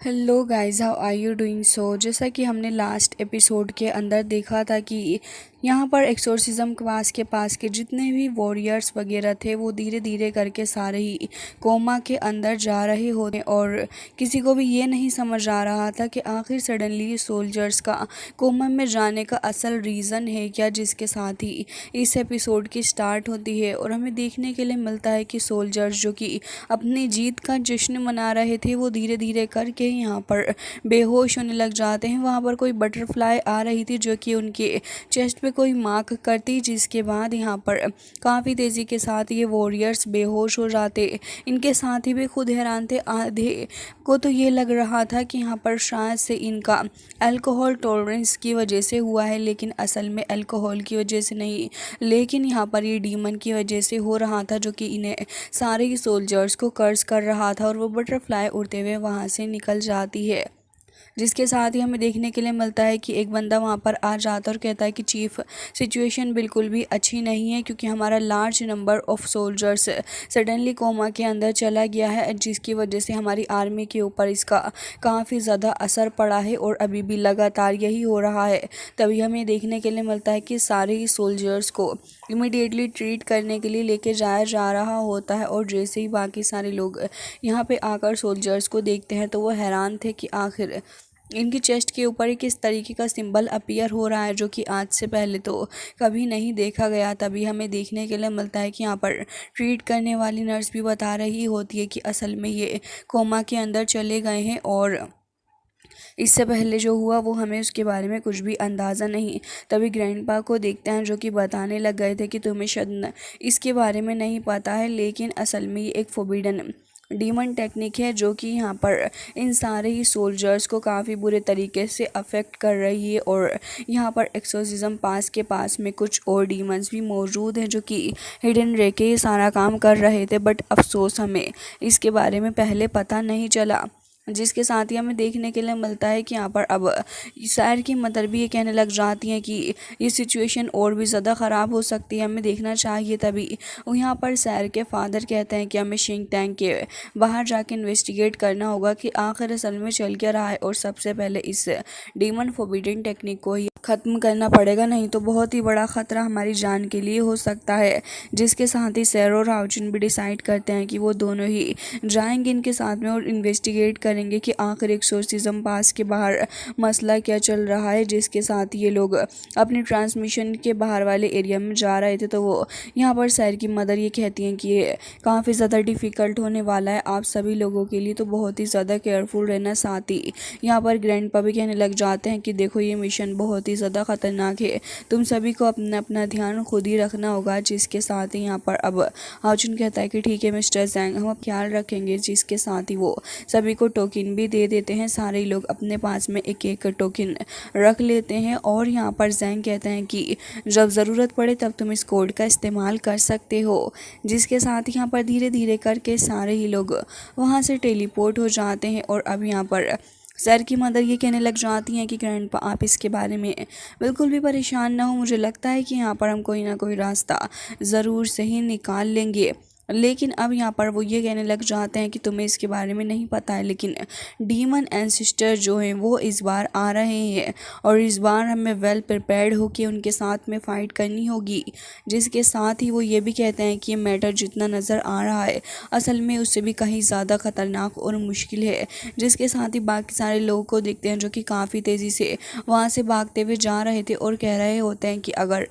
Hello guys, how are you doing. जैसा कि हमने लास्ट एपिसोड के अंदर देखा था कि यहाँ पर एक्सोर्सिज्म क्लास के पास के जितने भी वॉरियर्स वगैरह थे वो धीरे धीरे करके सारे ही कोमा के अंदर जा रहे होते और किसी को भी ये नहीं समझ आ रहा था कि आखिर सडनली सोल्जर्स का कोमा में जाने का असल रीज़न है क्या, जिसके साथ ही इस एपिसोड की स्टार्ट होती है और हमें देखने के लिए मिलता है कि सोल्जर्स जो कि अपनी जीत का जश्न मना रहे थे वो धीरे धीरे करके यहाँ पर बेहोश होने लग जाते हैं। वहाँ पर कोई बटरफ्लाई आ रही थी जो कि उनके चेस्ट पे कोई मार्क करती, जिसके बाद यहाँ पर काफ़ी तेज़ी के साथ ये वॉरियर्स बेहोश हो जाते। इनके साथ ही भी खुद हैरान थे। आधे को तो ये लग रहा था कि यहाँ पर शायद से इनका अल्कोहल टॉलरेंस की वजह से हुआ है, लेकिन असल में अल्कोहल की वजह से नहीं, लेकिन यहाँ पर ये डीमन की वजह से हो रहा था जो कि इन्हें सारे ही सोल्जर्स को कर्ज कर रहा था और वो बटरफ्लाई उड़ते हुए वहाँ से निकल जाती है। जिसके साथ ही हमें देखने के लिए मिलता है कि एक बंदा वहाँ पर आ जाता है और कहता है कि चीफ़, सिचुएशन बिल्कुल भी अच्छी नहीं है क्योंकि हमारा large number of soldiers suddenly coma के अंदर चला गया है, जिसकी वजह से हमारी आर्मी के ऊपर इसका काफ़ी ज़्यादा असर पड़ा है और अभी भी लगातार यही हो रहा है। तभी हमें देखने के लिए मिलता है कि सारे ही सोल्जर्स को इमीडिएटली ट्रीट करने के लिए लेके जाया जा रहा होता है और जैसे ही बाकी सारे लोग यहाँ पे आकर सोल्जर्स को देखते हैं तो वो हैरान थे कि आखिर इनकी चेस्ट के ऊपर किस तरीके का सिंबल अपीयर हो रहा है जो कि आज से पहले तो कभी नहीं देखा गया। तभी हमें देखने के लिए मिलता है कि यहाँ पर ट्रीट करने वाली नर्स भी बता रही होती है कि असल में ये कोमा के अंदर चले गए हैं और इससे पहले जो हुआ वो हमें उसके बारे में कुछ भी अंदाज़ा नहीं। तभी ग्रैंडपा को देखते हैं जो कि बताने लग गए थे कि तुम्हें शायद इसके बारे में नहीं पता है, लेकिन असल में ये एक फोबिडन डीमन टेक्निक है जो कि यहाँ पर इन सारे ही सोल्जर्स को काफ़ी बुरे तरीके से अफेक्ट कर रही है। और यहाँ पर एक्सोर्सिज्म पास के पास में कुछ और डीमंस भी मौजूद हैं जो कि हिडन रह के ये सारा काम कर रहे थे, बट अफसोस हमें इसके बारे में पहले पता नहीं चला। जिसके साथ ही हमें देखने के लिए मिलता है कि यहाँ पर अब सैर की मदर भी ये कहने लग जाती हैं कि ये सिचुएशन और भी ज़्यादा ख़राब हो सकती है, हमें देखना चाहिए। तभी यहाँ पर सैर के फादर कहते हैं कि हमें शिंक टैंक के बाहर जाके इन्वेस्टिगेट करना होगा कि आखिर असल में चल क्या रहा है और सबसे पहले इस डीमन फोबिडन टेक्निक को ही ख़त्म करना पड़ेगा, नहीं तो बहुत ही बड़ा ख़तरा हमारी जान के लिए हो सकता है। जिसके साथ ही सैर और हाउचिन भी डिसाइड करते हैं कि वो दोनों ही जाएंगे इनके साथ में और इन्वेस्टिगेट करेंगे कि आखिर एक्सोर्सिज्म पास के बाहर मसला क्या चल रहा है। जिसके साथ ये लोग अपनी ट्रांसमिशन के बाहर वाले एरिया में जा रहे थे तो वो यहाँ पर सैर की मदर ये कहती हैं कि ये काफ़ी ज़्यादा डिफ़िकल्ट होने वाला है आप सभी लोगों के लिए, तो बहुत ही ज़्यादा केयरफुल रहना। साथ ही यहाँ पर ग्रैंडपा भी कहने लग जाते हैं कि देखो ये मिशन बहुत ही ज़्यादा ख़तरनाक है, तुम सभी को अपना अपना ध्यान खुद ही रखना होगा। जिसके साथ ही यहाँ पर अब हाउचिन कहता है कि ठीक है मिस्टर जैंग, हम अब ख्याल रखेंगे। जिसके साथ ही वो सभी को टोकन भी दे देते हैं। सारे लोग अपने पास में एक एक टोकन रख लेते हैं और यहाँ पर जैंग कहते हैं कि जब ज़रूरत पड़े तब तुम इस कोड का इस्तेमाल कर सकते हो। जिसके साथ यहाँ पर धीरे धीरे करके सारे ही लोग वहाँ से टेलीपोर्ट हो जाते हैं और अब यहाँ पर सर की मदर ये कहने लग जाती हैं कि ग्रैंडपा आप इसके बारे में बिल्कुल भी परेशान ना हो, मुझे लगता है कि यहाँ पर हम कोई ना कोई रास्ता ज़रूर से ही निकाल लेंगे। लेकिन अब यहाँ पर वो ये कहने लग जाते हैं कि तुम्हें इसके बारे में नहीं पता है, लेकिन डीमन एंसिस्टर जो हैं वो इस बार आ रहे हैं और इस बार हमें वेल प्रिपेयर्ड होकर उनके साथ में फ़ाइट करनी होगी। जिसके साथ ही वो ये भी कहते हैं कि ये मैटर जितना नज़र आ रहा है असल में उससे भी कहीं ज़्यादा ख़तरनाक और मुश्किल है। जिसके साथ ही बाकी सारे लोगों को देखते हैं जो कि काफ़ी तेज़ी से वहाँ से भागते हुए जा रहे थे और कह रहे होते हैं कि अगर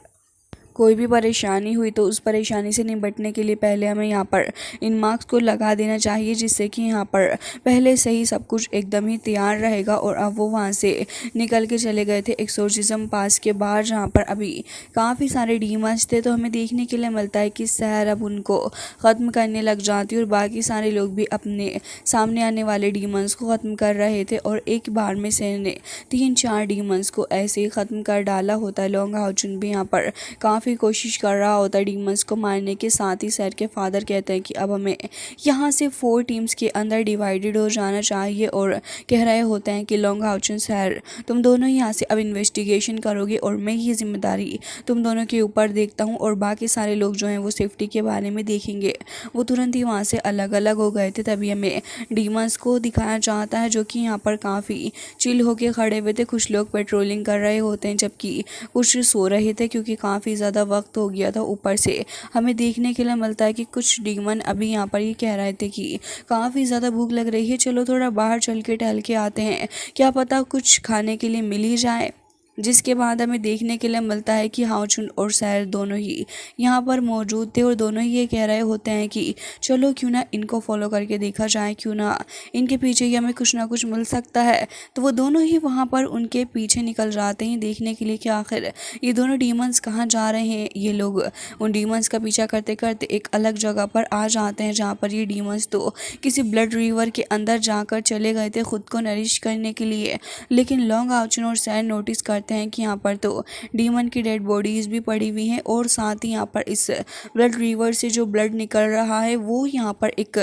कोई भी परेशानी हुई तो उस परेशानी से निपटने के लिए पहले हमें यहाँ पर इन मार्क्स को लगा देना चाहिए, जिससे कि यहाँ पर पहले से ही सब कुछ एकदम ही तैयार रहेगा। और अब वो वहाँ से निकल के चले गए थे एक्सोर्सिज्म पास के बाहर जहाँ पर अभी काफ़ी सारे डीमंस थे। तो हमें देखने के लिए मिलता है कि शहर अब उनको ख़त्म करने लग जाती है और बाकी सारे लोग भी अपने सामने आने वाले डीमंस को ख़त्म कर रहे थे और एक बार में शहर ने 3-4 डीमंस को ऐसे ही ख़त्म कर डाला होता है। लॉन्ग हाउचुन भी यहाँ पर काफ़ी काफ़ी कोशिश कर रहा होता है डीमंस को मारने के। साथ ही सैर के फादर कहते हैं कि अब हमें यहाँ से 4 टीम्स के अंदर डिवाइडेड हो जाना चाहिए और कह रहे होते हैं कि लॉन्ग हाउचन सैर, तुम दोनों यहाँ से अब इन्वेस्टिगेशन करोगे और मैं ये जिम्मेदारी तुम दोनों के ऊपर देखता हूँ, और बाकी सारे लोग जो हैं वो सेफ्टी के बारे में देखेंगे। वो तुरंत ही वहाँ से अलग अलग हो गए थे। तभी हमें डीमंस को दिखाया जाता है जो कि यहाँ पर काफ़ी चिल होके खड़े हुए थे। कुछ लोग पेट्रोलिंग कर रहे होते हैं जबकि कुछ सो रहे थे क्योंकि काफ़ी ज़्यादा वक्त हो गया था। ऊपर से हमें देखने के लिए मिलता है कि कुछ डीमन अभी यहाँ पर ये कह रहे थे कि काफ़ी ज़्यादा भूख लग रही है, चलो थोड़ा बाहर चल के टहल के आते हैं, क्या पता कुछ खाने के लिए मिल ही जाए। जिसके बाद हमें देखने के लिए मिलता है कि हाउचुन और सैर दोनों ही यहाँ पर मौजूद थे और दोनों ही ये कह रहे होते हैं कि चलो क्यों ना इनको फॉलो करके देखा जाए, क्यों ना इनके पीछे ही हमें कुछ ना कुछ मिल सकता है। तो वो दोनों ही वहाँ पर उनके पीछे निकल जाते हैं देखने के लिए कि आखिर ये दोनों डीमंस कहाँ जा रहे हैं। ये लोग उन डीमंस का पीछा करते करते एक अलग जगह पर आ जाते हैं जहाँ पर ये डीमंस तो किसी ब्लड रिवर के अंदर जाकर चले गए थे खुद को नरिश करने के लिए। लेकिन लॉन्ग हाउचुन और सैर नोटिस करते हैं कि यहाँ पर तो डीमन की डेड बॉडीज भी पड़ी हुई हैं और साथ ही यहाँ पर इस ब्लड रिवर से जो ब्लड निकल रहा है वो यहाँ पर एक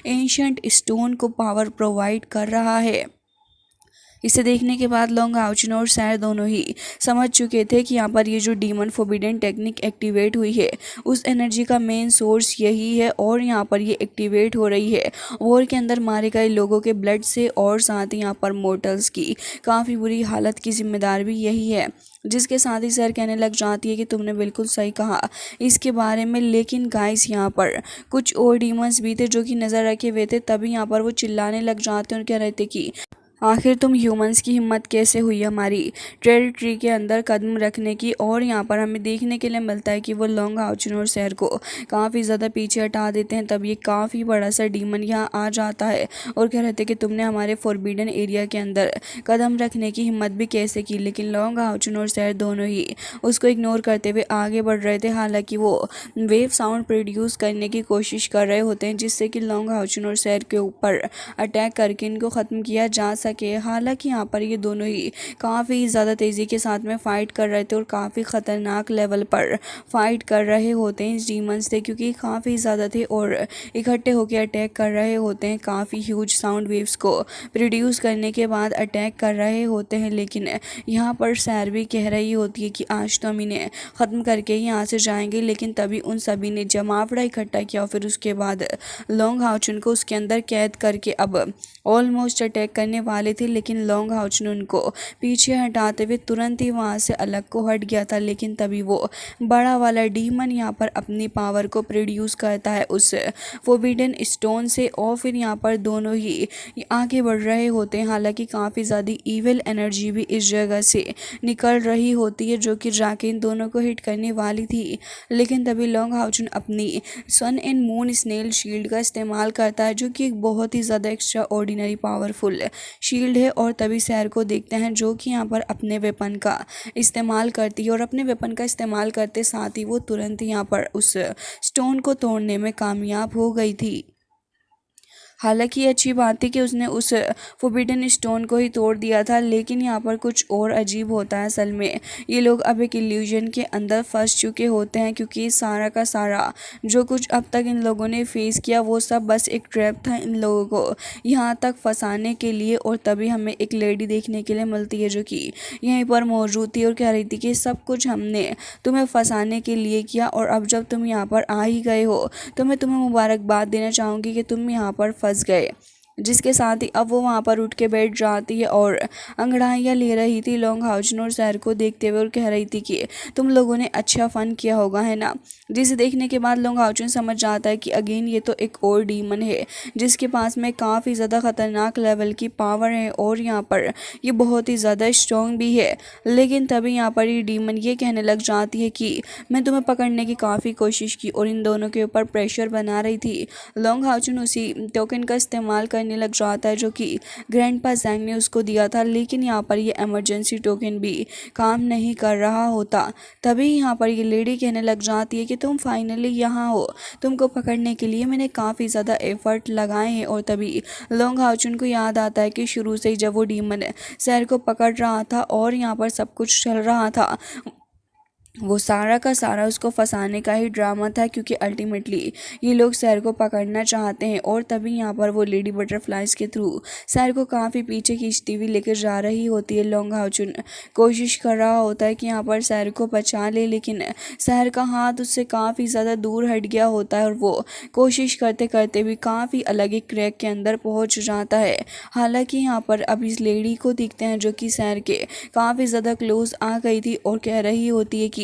एंशिएंट स्टोन को पावर प्रोवाइड कर रहा है। इसे देखने के बाद लॉन्ग हाउचुन और सैर दोनों ही समझ चुके थे कि यहाँ पर ये जो डीमन फोरबिडन टेक्निक एक्टिवेट हुई है उस एनर्जी का मेन सोर्स यही है और यहाँ पर ये एक्टिवेट हो रही है वॉर के अंदर मारे गए लोगों के ब्लड से, और साथ ही यहाँ पर मोर्टल्स की काफ़ी बुरी हालत की जिम्मेदार भी यही है। जिसके साथ ही सर कहने लग जाती है कि तुमने बिल्कुल सही कहा इसके बारे में। लेकिन गाइस यहाँ पर कुछ और डीमंस भी थे जो कि नज़र रखे हुए थे। तभी यहाँ पर वो चिल्लाने लग जाते हैं और कह रहे थे कि आखिर तुम ह्यूमंस की हिम्मत कैसे हुई हमारी टेरिटरी के अंदर कदम रखने की। और यहाँ पर हमें देखने के लिए मिलता है कि वो लॉन्ग हाउचुन और सैर को काफ़ी ज़्यादा पीछे हटा देते हैं। तब ये काफ़ी बड़ा सा डीमन यहाँ आ जाता है और कह रहे थे कि तुमने हमारे फोरबिडन एरिया के अंदर कदम रखने की हिम्मत भी कैसे की। लेकिन लॉन्ग हाउचुन और सैर दोनों ही उसको इग्नोर करते हुए आगे बढ़ रहे थे। हालांकि वो वेव साउंड प्रोड्यूस करने की कोशिश कर रहे होते हैं जिससे कि लॉन्ग हाउचुन और सैर के ऊपर अटैक करके इनको ख़त्म किया जा सके। हालांकि यहाँ पर ये दोनों ही काफ़ी ज़्यादा तेज़ी के साथ में फ़ाइट कर रहे थे और काफ़ी ख़तरनाक लेवल पर फाइट कर रहे होते हैं इस डीमंस से, क्योंकि काफ़ी ज़्यादा थे और इकट्ठे होकर अटैक कर रहे होते हैं। काफ़ी ह्यूज साउंड वेव्स को प्रोड्यूस करने के बाद अटैक कर रहे होते हैं। लेकिन यहाँ पर सैर भी कह रही होती है कि आज तो हम इन्हें ख़त्म करके ही यहाँ से जाएंगे। लेकिन तभी उन सभी ने जमावड़ा इकट्ठा किया और फिर उसके बाद लॉन्ग हाउचुन को उसके अंदर कैद करके अब ऑलमोस्ट अटैक करने वाले थे। लेकिन लॉन्ग हाउचुन उनको पीछे हटाते हुए तुरंत ही वहाँ से अलग को हट गया था। लेकिन तभी वो बड़ा वाला डीमन यहाँ पर अपनी पावर को प्रोड्यूस करता है उस फोरबिडन स्टोन से और फिर यहाँ पर दोनों ही आगे बढ़ रहे होते हैं। हालांकि काफ़ी ज़्यादा ईविल एनर्जी भी इस जगह से निकल रही होती है जो कि जाके इन दोनों को हिट करने वाली थी। लेकिन तभी लॉन्ग हाउचुन अपनी सन एंड मून स्नेल शील्ड का इस्तेमाल करता है जो कि एक बहुत ही ज़्यादा एक्स्ट्रा ऑर्डिनरी पावरफुल शील्ड है। और तभी सैर को देखते हैं जो कि यहाँ पर अपने वेपन का इस्तेमाल करती है और अपने वेपन का इस्तेमाल करते साथ ही वो तुरंत यहाँ पर उस स्टोन को तोड़ने में कामयाब हो गई थी। हालांकि ये अच्छी बात थी कि उसने उस फोरबिडन स्टोन को ही तोड़ दिया था। लेकिन यहाँ पर कुछ और अजीब होता है। असल में ये लोग अब एक इल्यूजन के अंदर फंस चुके होते हैं क्योंकि सारा का सारा जो कुछ अब तक इन लोगों ने फेस किया वो सब बस एक ट्रैप था इन लोगों को यहाँ तक फंसाने के लिए। और तभी हमें एक लेडी देखने के लिए मिलती है जो कि यहीं पर मौजूद थी और कह रही थी कि सब कुछ हमने तुम्हें फंसाने के लिए किया और अब जब तुम यहाँ पर आ ही गए हो तो मैं तुम्हें मुबारकबाद देना चाहूँगी कि तुम यहाँ पर फंस गए। जिसके साथ ही अब वो वहाँ पर उठ के बैठ जाती है और अंगड़ाइयाँ ले रही थी लॉन्ग हाउचुन और सैर को देखते हुए और कह रही थी कि तुम लोगों ने अच्छा फन किया होगा है ना। जिसे देखने के बाद लॉन्ग हाउचुन समझ जाता है कि अगेन ये तो एक और डीमन है जिसके पास में काफ़ी ज़्यादा ख़तरनाक लेवल की पावर है और यहाँ पर ये बहुत ही ज़्यादा स्ट्रॉन्ग भी है। लेकिन तभी यहाँ पर ये डीमन ये कहने लग जाती है कि मैं तुम्हें पकड़ने की काफ़ी कोशिश की और इन दोनों के ऊपर प्रेशर बना रही थी। लॉन्ग हाउचुन उसी टोकन का इस्तेमाल करने लग जाता है जो कि ग्रैंडपा ज़ैंग ने उसको दिया था। लेकिन यहाँ पर ये इमरजेंसी टोकन भी काम नहीं कर रहा होता। तभी यहाँ पर ये लेडी कहने लग जाती है कि तुम फाइनली यहाँ हो, तुमको पकड़ने के लिए मैंने काफ़ी ज़्यादा एफर्ट लगाए हैं। और तभी लॉन्ग हाउचुन को याद आता है कि शुरू से ही जब वो डीमन सैर को पकड़ रहा था और यहाँ पर सब कुछ चल रहा था वो सारा का सारा उसको फंसाने का ही ड्रामा था, क्योंकि अल्टीमेटली ये लोग सैर को पकड़ना चाहते हैं। और तभी यहाँ पर वो लेडी बटरफ्लाइज के थ्रू सैर को काफ़ी पीछे खींचती हुई लेकर जा रही होती है। लॉन्ग हाउचुन कोशिश कर रहा होता है कि यहाँ पर सैर को बचा ले, लेकिन सैर का हाथ उससे काफ़ी ज़्यादा दूर हट गया होता है और वो कोशिश करते करते भी काफ़ी अलग एक क्रैक के अंदर पहुँच जाता है। हालांकि यहाँ पर अब इस लेडी को दिखते हैं जो कि सैर के काफ़ी ज़्यादा क्लोज आ गई थी और कह रही होती है कि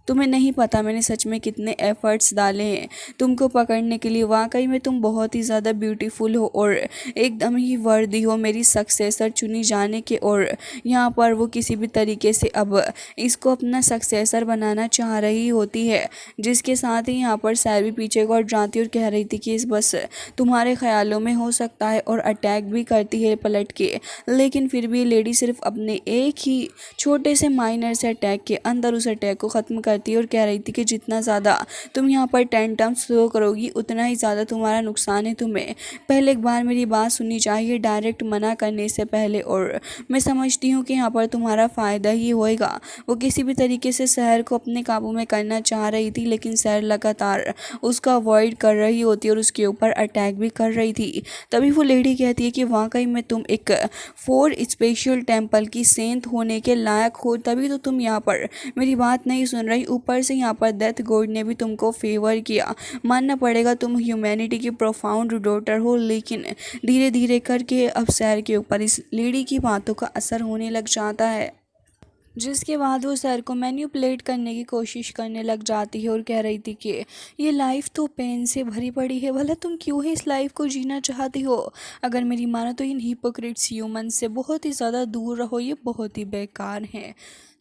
तुम्हें नहीं पता मैंने सच में कितने एफर्ट्स डाले हैं तुमको पकड़ने के लिए। वाकई में तुम बहुत ही ज़्यादा ब्यूटीफुल हो और एकदम ही वर्दी हो मेरी सक्सेसर चुनी जाने के। और यहाँ पर वो किसी भी तरीके से अब इसको अपना सक्सेसर बनाना चाह रही होती है, जिसके साथ ही यहाँ पर सैर भी पीछे को हट जाती है और कह रही थी कि इस बस तुम्हारे ख्यालों में हो सकता है, और अटैक भी करती है पलट के। लेकिन फिर भी लेडी सिर्फ अपने एक ही छोटे से माइनर से अटैक के अंदर उस अटैक को ख़त्म करती है और कह रही थी कि जितना ज़्यादा तुम यहाँ पर 10 टर्म्स थ्रो करोगी उतना ही ज़्यादा तुम्हारा नुकसान है। तुम्हें पहले एक बार मेरी बात सुननी चाहिए डायरेक्ट मना करने से पहले, और मैं समझती हूँ कि यहाँ पर तुम्हारा फ़ायदा ही होएगा। वो किसी भी तरीके से शहर को अपने काबू में करना चाह रही थी, लेकिन शहर लगातार उसका अवॉइड कर रही होती और उसके ऊपर अटैक भी कर रही थी। तभी वो लेडी कहती है कि वाकई में तुम एक 4 स्पेशल टेम्पल की सेंट होने के लायक हो, तभी तो तुम यहाँ पर मेरी बात नहीं सुन रही। ऊपर से यहाँ पर डेथ गॉड ने भी तुमको फेवर किया। मानना पड़ेगा तुम ह्यूमैनिटी की प्रोफाउंड डॉटर हो। लेकिन धीरे धीरे करके अब सैर के ऊपर इस लेडी की बातों का असर होने लग जाता है, जिसके बाद वो सर को मैन्युपुलेट करने की कोशिश करने लग जाती है और कह रही थी कि ये लाइफ तो पेन से भरी पड़ी है, भला तुम क्यों ही इस लाइफ को जीना चाहती हो। अगर मेरी मानो तो इन हिपोक्रेट्स ह्यूमन से बहुत ही ज़्यादा दूर रहो, ये बहुत ही बेकार हैं।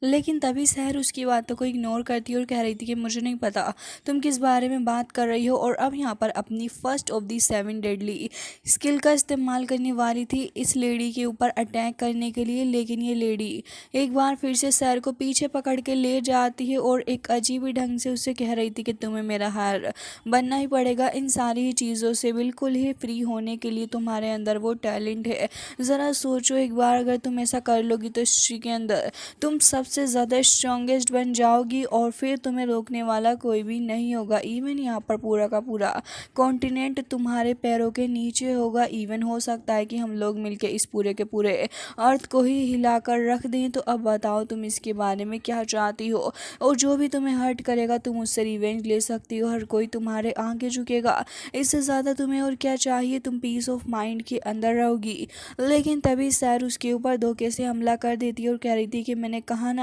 लेकिन तभी शहर उसकी बातों को इग्नोर करती है और कह रही थी कि मुझे नहीं पता तुम किस बारे में बात कर रही हो। और अब यहाँ पर अपनी first of the 7 deadly skill का इस्तेमाल करने वाली थी इस लेडी के ऊपर अटैक करने के लिए, लेकिन ये लेडी एक बार फिर से सैर को पीछे पकड़ के ले जाती है और एक अजीब ही ढंग से उससे कह रही थी कि तुम्हें मेरा हार बनना ही पड़ेगा। इन सारी चीज़ों से बिल्कुल ही फ्री होने के लिए तुम्हारे अंदर वो टैलेंट है। ज़रा सोचो एक बार, अगर तुम ऐसा कर लोगी तो हिस्ट्री के अंदर तुम सबसे ज़्यादा स्ट्रॉन्गेस्ट बन जाओगी और फिर तुम्हें रोकने वाला कोई भी नहीं होगा। इवन यहाँ पर पूरा का पूरा कॉन्टिनेंट तुम्हारे पैरों के नीचे होगा। इवन हो सकता है कि हम लोग मिलके इस पूरे के पूरे अर्थ को ही हिलाकर रख दें। तो अब बताओ तुम इसके बारे में क्या चाहती हो, और जो भी तुम्हें हर्ट करेगा तुम उससे रिवेंज ले सकती हो। हर कोई तुम्हारे आगे झुकेगा, इससे ज़्यादा तुम्हें और क्या चाहिए। तुम पीस ऑफ माइंड के अंदर रहोगी। लेकिन तभी सैर उसके ऊपर धोखे से हमला कर देती है और कह रही थी कि मैंने कहा ना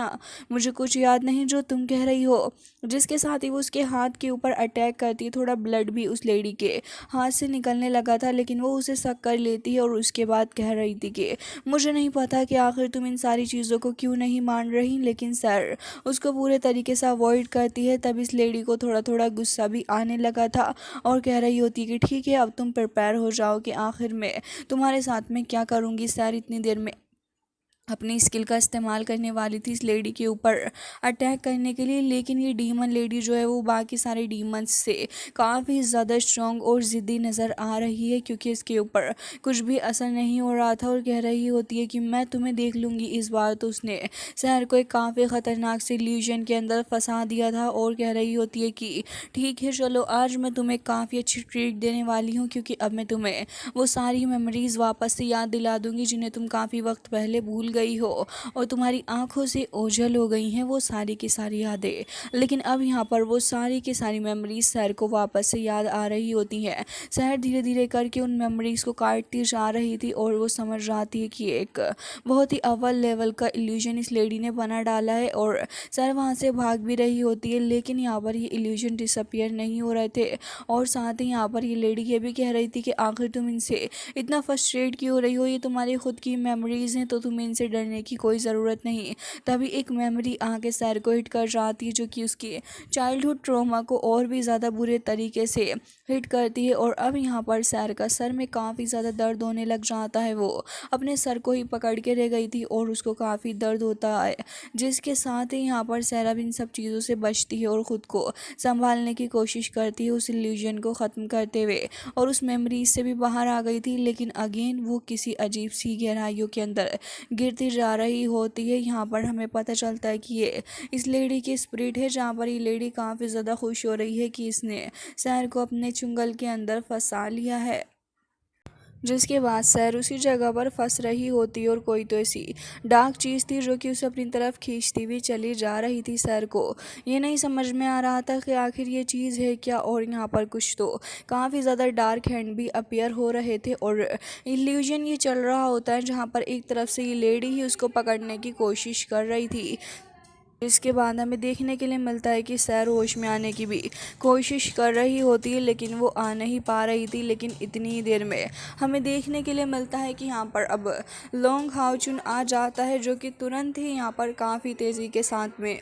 मुझे कुछ याद नहीं जो तुम कह रही हो। जिसके साथ ही वो उसके हाथ के ऊपर अटैक करती है। थोड़ा ब्लड भी उस लेडी के हाथ से निकलने लगा था, लेकिन वो उसे शक कर लेती है और उसके बाद कह रही थी कि मुझे नहीं पता कि आखिर तुम इन सारी चीज़ों को क्यों नहीं मान रही। लेकिन सर उसको पूरे तरीके से अवॉइड करती है। तब इस लेडी को थोड़ा थोड़ा गुस्सा भी आने लगा था और कह रही होती है कि ठीक है अब तुम प्रिपेयर हो जाओ कि आखिर में तुम्हारे साथ में क्या करूँगी। सर इतनी देर में अपनी स्किल का इस्तेमाल करने वाली थी इस लेडी के ऊपर अटैक करने के लिए, लेकिन ये डीमन लेडी जो है वो बाकी सारे डीमंस से काफ़ी ज़्यादा स्ट्रॉन्ग और ज़िद्दी नज़र आ रही है, क्योंकि इसके ऊपर कुछ भी असर नहीं हो रहा था और कह रही होती है कि मैं तुम्हें देख लूँगी। इस बार तो उसने शहर को एक काफ़ी ख़तरनाक से इल्यूजन के अंदर फंसा दिया था और कह रही होती है कि ठीक है चलो आज मैं तुम्हें काफ़ी अच्छी ट्रीट देने वाली हूँ, क्योंकि अब मैं तुम्हें वो सारी मेमोरीज़ वापस से याद दिला दूँगी जिन्हें तुम काफ़ी वक्त पहले भूल गई हो और तुम्हारी आंखों से ओझल हो गई हैं वो सारी की सारी यादें। लेकिन अब यहाँ पर वो सारी की सारी मेमोरीज शहर को वापस से याद आ रही होती हैं। शहर धीरे धीरे करके उन मेमोरीज को काटती जा रही थी और वो समझ जाती है कि एक बहुत ही अव्वल लेवल का इल्यूजन इस लेडी ने बना डाला है और शहर वहाँ से भाग भी रही होती है। लेकिन यहाँ पर ये इल्यूजन डिसअपियर नहीं हो रहे थे और साथ ही यहाँ पर ये लेडी ये भी कह रही थी कि आखिर तुम इनसे इतना फ्रस्ट्रेट क्यों हो रही हो, ये तुम्हारी खुद की मेमोरीज हैं तो तुम्हें इनसे डरने की कोई ज़रूरत नहीं। तभी एक मेमोरी आके सैर को हिट कर जाती है जो कि उसके चाइल्डहुड ट्रॉमा को और भी ज़्यादा बुरे तरीके से हिट करती है। और अब यहाँ पर सैर का सर में काफ़ी ज़्यादा दर्द होने लग जाता है। वो अपने सर को ही पकड़ के रह गई थी और उसको काफ़ी दर्द होता है, जिसके साथ ही यहाँ पर सैर अब इन सब चीज़ों से बचती है और ख़ुद को संभालने की कोशिश करती है उस इल्यूजन को ख़त्म करते हुए, और उस मेमोरीज से भी बाहर आ गई थी। लेकिन अगेन वो किसी अजीब सी गहराइयों के अंदर गिरती गिरती जा रही होती है। यहाँ पर हमें पता चलता है कि ये इस लेडी की स्पिरिट है, जहाँ पर ये लेडी काफ़ी ज़्यादा खुश हो रही है कि इसने सैर को अपने चुंगल के अंदर फंसा लिया है। जिसके बाद सैर उसी जगह पर फंस रही होती और कोई तो ऐसी डार्क चीज़ थी जो कि उसे अपनी तरफ खींचती हुई चली जा रही थी। सैर को ये नहीं समझ में आ रहा था कि आखिर ये चीज़ है क्या, और यहाँ पर कुछ तो काफ़ी ज़्यादा डार्क हैंड भी अपीयर हो रहे थे और इल्यूजन ये चल रहा होता है, जहाँ पर एक तरफ से ये लेडी ही उसको पकड़ने की कोशिश कर रही थी। इसके बाद हमें देखने के लिए मिलता है कि सैर होश में आने की भी कोशिश कर रही होती है, लेकिन वो आ नहीं पा रही थी। लेकिन इतनी ही देर में हमें देखने के लिए मिलता है कि यहाँ पर अब लोंग हाओचुन आ जाता है, जो कि तुरंत ही यहाँ पर काफ़ी तेज़ी के साथ में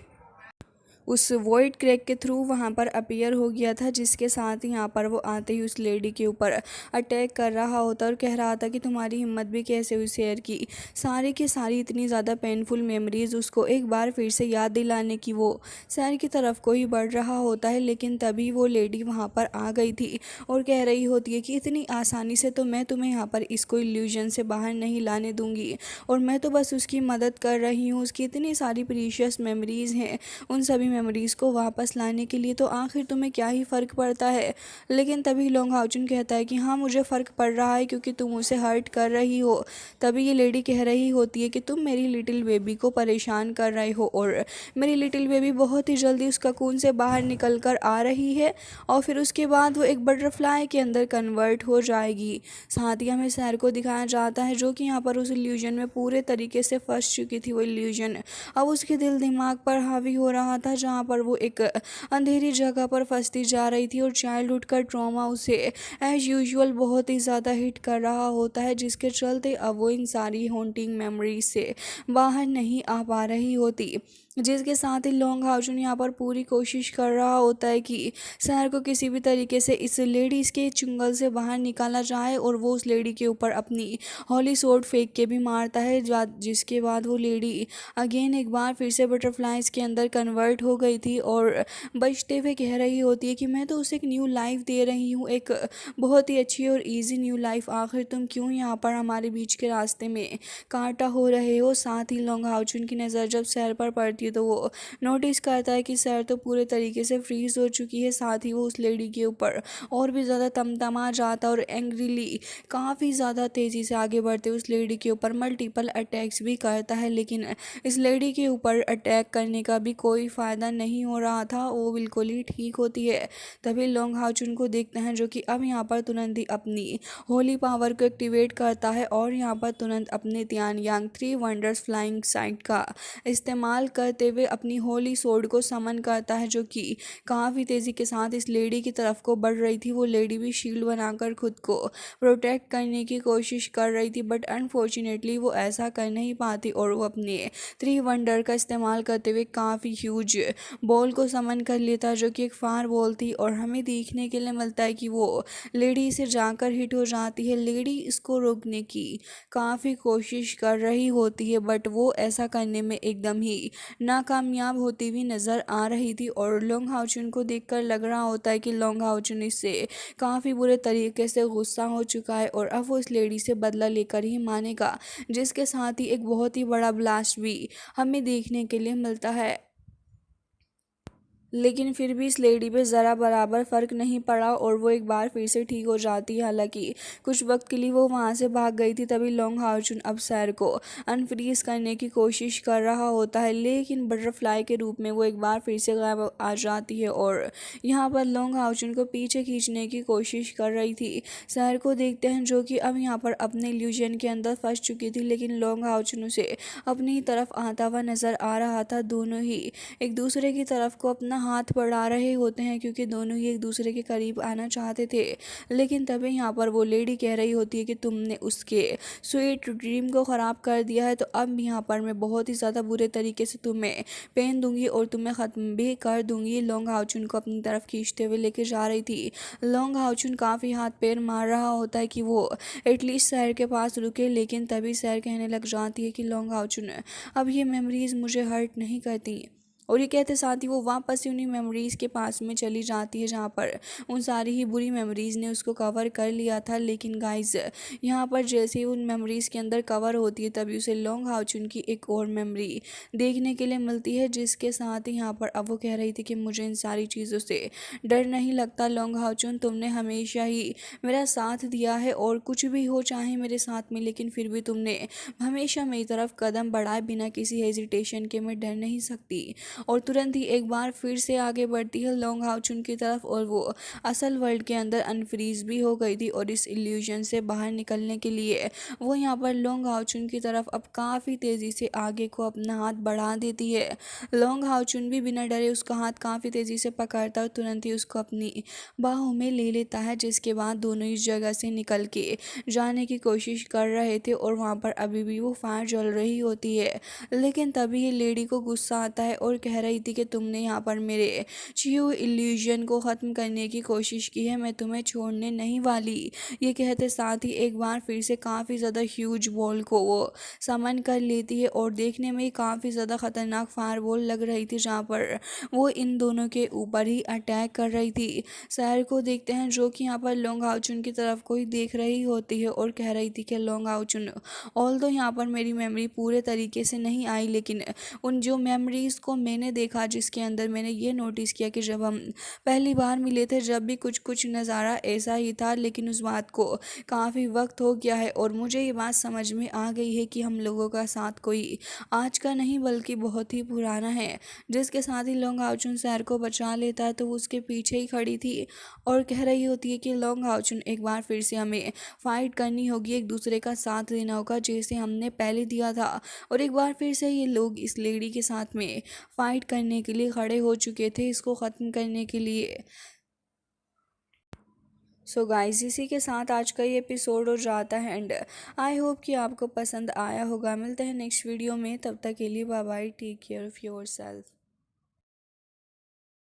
उस वॉइड क्रैक के थ्रू वहाँ पर अपीयर हो गया था, जिसके साथ ही यहाँ पर वो आते ही उस लेडी के ऊपर अटैक कर रहा होता और कह रहा था कि तुम्हारी हिम्मत भी कैसे हुई शेयर की सारी की सारी इतनी ज़्यादा पेनफुल मेमोरीज़ उसको एक बार फिर से याद दिलाने की वो शहर की तरफ को ही बढ़ रहा होता है। लेकिन तभी वो लेडी वहाँ पर आ गई थी और कह रही होती है कि इतनी आसानी से तो मैं तुम्हें यहाँ पर इसको इल्यूजन से बाहर नहीं लाने दूंगी, और मैं तो बस उसकी मदद कर रही हूँ। उसकी इतनी सारी प्रीशियस मेमोरीज़ हैं, उन सभी मेमोरीज़ को वापस लाने के लिए तो आखिर तुम्हें क्या ही फ़र्क पड़ता है। लेकिन तभी लोंग हाओचुन कहता है कि हाँ मुझे फ़र्क पड़ रहा है, क्योंकि तुम उसे हर्ट कर रही हो। तभी ये लेडी कह रही होती है कि तुम मेरी लिटिल बेबी को परेशान कर रहे हो, और मेरी लिटिल बेबी बहुत ही जल्दी उस ककून से बाहर निकल कर आ रही है, और फिर उसके बाद वो एक बटरफ्लाई के अंदर कन्वर्ट हो जाएगी। साथ ही हमें सैर को दिखाया जाता है, जो कि यहाँ पर उस इल्यूजन में पूरे तरीके से फंस चुकी थी। वो इल्यूजन अब उसके दिल दिमाग पर हावी हो रहा था, जहाँ पर वो एक अंधेरी जगह पर फंसती जा रही थी और चाइल्डहुड का ट्रॉमा उसे एज यूजुअल बहुत ही ज़्यादा हिट कर रहा होता है, जिसके चलते अब वो इन सारी हॉन्टिंग मेमोरीज से बाहर नहीं आ पा रही होती। जिसके साथ ही लोंग हाओचुन यहाँ पर पूरी कोशिश कर रहा होता है कि शहर को किसी भी तरीके से इस लेडीज़ के चुंगल से बाहर निकाला जाए, और वो उस लेडी के ऊपर अपनी हॉली सोर्ड फेंक के भी मारता है, जिसके बाद वो लेडी अगेन एक बार फिर से बटरफ्लाइज के अंदर कन्वर्ट हो गई थी और बचते हुए कह रही होती है कि मैं तो उसे एक न्यू लाइफ दे रही हूँ, एक बहुत ही अच्छी और ईजी न्यू लाइफ। आखिर तुम क्यों यहाँ पर हमारे बीच के रास्ते में कांटा हो रहे हो। साथ ही लोंग हाओचुन की नज़र जब सैर पर पड़ती है तो वो नोटिस करता है कि सैर तो पूरे तरीके से फ्रीज हो चुकी है। साथ ही वो उस लेडी के ऊपर और भी ज़्यादा तमतमा जाता और एंग्रीली काफ़ी ज़्यादा तेज़ी से आगे बढ़ते उस लेडी के ऊपर मल्टीपल अटैक्स भी करता है। लेकिन इस लेडी के ऊपर अटैक करने का भी कोई फ़ायदा नहीं हो रहा था, वो बिल्कुल ही ठीक होती है। तभी लोंग हाओचुन को देखते हैं, जो कि अब यहाँ पर तुरंत ही अपनी होली पावर को एक्टिवेट करता है और यहाँ पर तुरंत अपने त्यान यांग 3 वंडर्स फ्लाइंग साइट का इस्तेमाल करते हुए अपनी होली सोर्ड को समन करता है, जो कि काफ़ी तेज़ी के साथ इस लेडी की तरफ को बढ़ रही थी। वो लेडी भी शील्ड बनाकर खुद को प्रोटेक्ट करने की कोशिश कर रही थी, बट अनफॉर्चुनेटली वो ऐसा कर नहीं पाती और वो अपने 3 वंडर का इस्तेमाल करते हुए काफ़ी ह्यूज बॉल को समन कर लेता है, जो कि एक फायर बॉल थी। और हमें देखने के लिए मिलता है कि वो लेडी से जाकर हिट हो जाती है। लेडी इसको रोकने की काफ़ी कोशिश कर रही होती है, बट वो ऐसा करने में एकदम ही नाकामयाब होती हुई नज़र आ रही थी। और लोंग हाओचुन को देखकर लग रहा होता है कि लोंग हाओचुन इससे काफ़ी बुरे तरीके से गुस्सा हो चुका है और अब वो इस लेडी से बदला लेकर ही मानेगा, जिसके साथ ही एक बहुत ही बड़ा ब्लास्ट भी हमें देखने के लिए मिलता है। लेकिन फिर भी इस लेडी पे ज़रा बराबर फ़र्क नहीं पड़ा और वो एक बार फिर से ठीक हो जाती है। हालांकि कुछ वक्त के लिए वो वहाँ से भाग गई थी। तभी लोंग हाओचुन अब सैर को अनफ्रीज करने की कोशिश कर रहा होता है, लेकिन बटरफ्लाई के रूप में वो एक बार फिर से गायब आ जाती है और यहाँ पर लोंग हाओचुन को पीछे खींचने की कोशिश कर रही थी। सैर को देखते हैं, जो कि अब यहाँ पर अपने इल्यूजन के अंदर फंस चुकी थी, लेकिन लोंग हाओचुन उसे अपनी तरफ आता हुआ नज़र आ रहा था। दोनों ही एक दूसरे की तरफ को अपना हाथ बढ़ा रहे होते हैं, क्योंकि दोनों ही एक दूसरे के करीब आना चाहते थे। लेकिन तभी यहाँ पर वो लेडी कह रही होती है कि तुमने उसके स्वीट ड्रीम को ख़राब कर दिया है, तो अब यहाँ पर मैं बहुत ही ज़्यादा बुरे तरीके से तुम्हें पेन दूंगी और तुम्हें ख़त्म भी कर दूंगी। लोंग हाओचुन को अपनी तरफ खींचते हुए लेके जा रही थी। लोंग हाओचुन काफ़ी हाथ पैर मार रहा होता है कि वो एटलीस्ट सैर के पास रुके, लेकिन तभी सैर कहने लग जाती है कि लोंग हाओचुन अब ये मेमोरीज़ मुझे हर्ट नहीं करती। और ये कहते साथ ही वो वापस से उन्हीं मेमोरीज़ के पास में चली जाती है जहाँ पर उन सारी ही बुरी मेमोरीज़ ने उसको कवर कर लिया था। लेकिन गाइस यहाँ पर जैसे ही उन मेमोरीज़ के अंदर कवर होती है तभी उसे लॉन्ग हाउचुन की एक और मेमोरी देखने के लिए मिलती है, जिसके साथ ही यहाँ पर अब वो कह रही थी कि मुझे इन सारी चीज़ों से डर नहीं लगता लॉन्ग हाउचुन, तुमने हमेशा ही मेरा साथ दिया है और कुछ भी हो चाहे मेरे साथ में, लेकिन फिर भी तुमने हमेशा मेरी तरफ कदम बढ़ाए बिना किसी हेजिटेशन के। मैं डर नहीं सकती। और तुरंत ही एक बार फिर से आगे बढ़ती है लॉन्ग हाउचुन की तरफ और वो असल वर्ल्ड के अंदर अनफ्रीज भी हो गई थी और इस इल्यूजन से बाहर निकलने के लिए वो यहाँ पर लॉन्ग हाउचुन की तरफ अब काफ़ी तेज़ी से आगे को अपना हाथ बढ़ा देती है। लॉन्ग हाउचुन भी बिना डरे उसका हाथ काफ़ी तेज़ी से पकड़ता और तुरंत ही उसको अपनी बाहों में ले लेता है, जिसके बाद दोनों इस जगह से निकल के जाने की कोशिश कर रहे थे और वहाँ पर अभी भी वो फायर जल रही होती है। लेकिन तभी ये लेडी को गुस्सा आता है और कह रही थी कि तुमने यहाँ पर मेरे चियो इल्यूजन को ख़त्म करने की कोशिश की है, मैं तुम्हें छोड़ने नहीं वाली। ये कहते साथ ही एक बार फिर से काफ़ी ज़्यादा ह्यूज बॉल को वो समन कर लेती है और देखने में काफ़ी ज़्यादा ख़तरनाक फायर बॉल लग रही थी, जहाँ पर वो इन दोनों के ऊपर ही अटैक कर रही थी। शहर को देखते हैं जो कि यहाँ पर लॉन्ग हाउचुन की तरफ कोई देख रही होती है और कह रही थी कि लॉन्ग हाउचुन ऑल्दो यहाँ पर मेरी मेमोरी पूरे तरीके से नहीं आई, लेकिन उन जो मेमोरीज़ को मैंने देखा जिसके अंदर मैंने ये नोटिस किया कि जब हम पहली बार मिले थे जब भी कुछ कुछ नज़ारा ऐसा ही था, लेकिन उस बात को काफ़ी वक्त हो गया है और मुझे ये बात समझ में आ गई है कि हम लोगों का साथ कोई आज का नहीं बल्कि बहुत ही पुराना है। जिसके साथ ही लॉन्ग हाउचुन शहर को बचा लेता है तो वो उसके पीछे ही खड़ी थी और कह रही होती है कि लॉन्ग हाउचुन एक बार फिर से हमें फाइट करनी होगी, एक दूसरे का साथ देना होगा जैसे हमने पहले दिया था। और एक बार फिर से ये लोग इस लेडी के साथ में फाइट करने के लिए खड़े हो चुके थे इसको ख़त्म करने के लिए। सो गाइस इसी के साथ आज का ये एपिसोड हो जाता है एंड आई होप कि आपको पसंद आया होगा। मिलते हैं नेक्स्ट वीडियो में, तब तक के लिए bye bye, take care of yourself.